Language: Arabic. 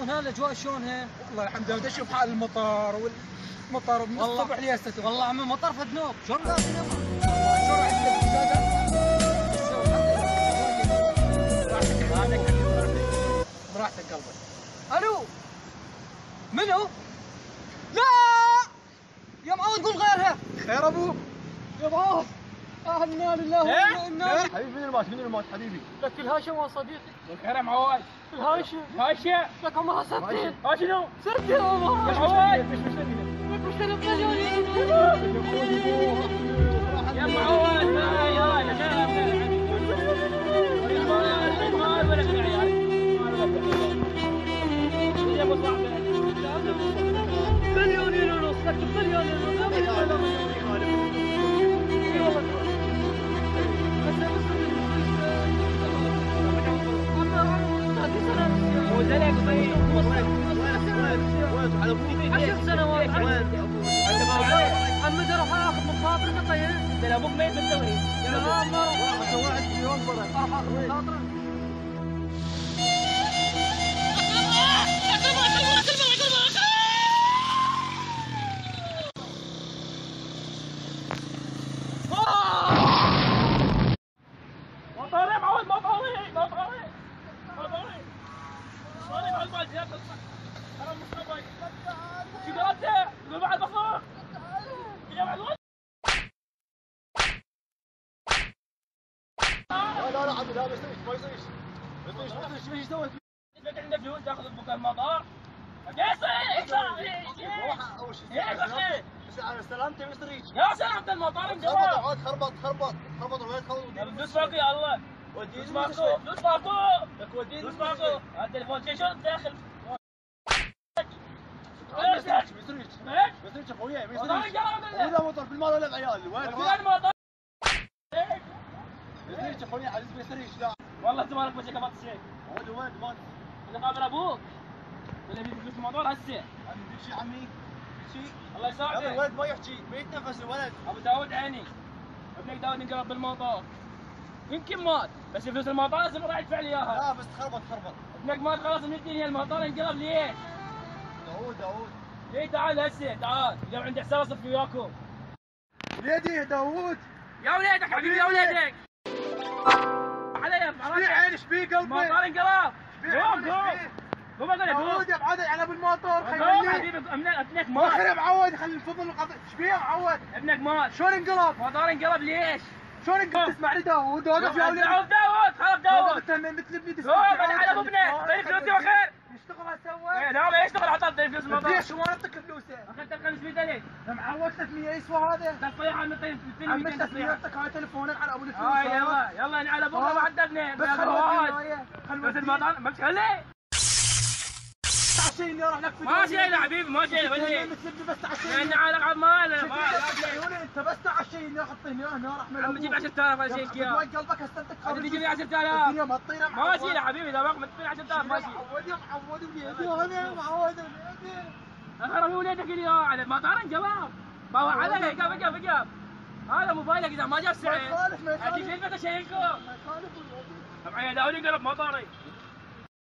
شلونها الاجواء شلونها؟ والله الحمد لله اشوف حال المطار والمطار من الصبح ليستو. والله عم المطار فدنوك شلون قاعد تنام؟ شو راح عندك براحتك قلبك. الو منو؟ لا يا معود قول غيرها. خير ابوك يا معود انا لله وانا انا حبيبي. من الموت حبيبي؟ لك الهاشم يا صديقي. خير يا معود. الهاشم لك عمرها سنتين. شنو؟ سنتين عمرها. يا معود مش مشتري لك مشتري مليونين. يا معود. مليونين ونص لك مليونين ونص. عشر سنوات عمي اروح اخذ مخاطرك طيب. ده ابوك ميت من توي. لا ما راح واحد مليون برا. اروح اخذ مخاطرك. مطاري معود مطاري بعد زيادة. انا مصطفى شو قربته؟ قول بعد بصر. يا معود. لا عمي لا ما يصيرش ما يصيرش ايش سويت؟ انت عندك فلوس تاخذ ابوك المطار؟ ايش على سلامتي ما يصيرش. يا سلامة المطار انجواب. خربط الولد فلوس ماكو يا الله. فلوس ماكو. لك وديني فلوس ماكو. التليفون شلون داخل؟ ما يصيرش اخويا ما يصيرش. اذا مطر في المال ولا بعيال وين المطار؟ ما يصيرش اخويا عزيز ما يصيرش. لا والله زمانك وجهك ما شيء. وين ما اللي قابل ابوك اللي بيجي فلوس المطار هسه. عمي شيء عمي شيء. الله يساعدك. الولد ما يحكي ما يتنفس الولد. ابو داود عيني. ابنك داود انقلب بالمطار. يمكن مات بس فلوس المطار لازم راح يدفع لي اياها. لا بس خربط. ابنك مات خلاص من الدنيا المطار انقلب ليش؟ داوود ليه تعال هسه تعال اليوم عندي حساب اصرف وياكم. وليدي يا داوود. يا وليدك حبيبي يا وليدك. علي شبيه عين شبيه قلبي. المطار انقلب. قوم اقول لك داوود يا معود على بالمطار خليني حبيبي ابنك مات. اخر يا معود خلي الفضل شبيه يا معود. ابنك مات. شلون انقلب؟ المطار انقلب ليش؟ شلون انقلب؟ تسمعني داوود وقف يا وليدي. داوود خلاص داوود. انت مثل ابني قوم انا على ابو ابنك طيب فلوسي وخير. يشتغل سوى؟ لا ما يشتغل عطى طيب فلوس المطار. ليش ما اعطيك فلوسه؟ اخذت 500 ليش؟ يا معود 300 يسوى هذا. تصفيح عم طيب عمي 300 اعطيك هاي تليفونك على ابو الفلوس. يلا انا على ابوك ما حددنا. بس بس المطار ما تخلي. تعشيني اروح لك ما شيء حبيبي ما شيء بس تعشيني. لان عالق عماله انت بس تعشيني اعطيني هنا راح من عم تجيب 10000 ولا شيء كيا. قلبك استنتك انت تجيب لي 10000. الدنيا ما تطير. ما شيء يا حبيبي اذا باقي تجيب 10000 ما شيء. معود وليدي انا معود وليدي. اخرب وليدك اليوم على المطار انجلاب. ما هو على اجاب هذا موبايلك اذا ما جاب سعر. ما يخالف اديك الفتى شيكو. ما يخالف وليدي. طبعا يا داود انقلب مطاري.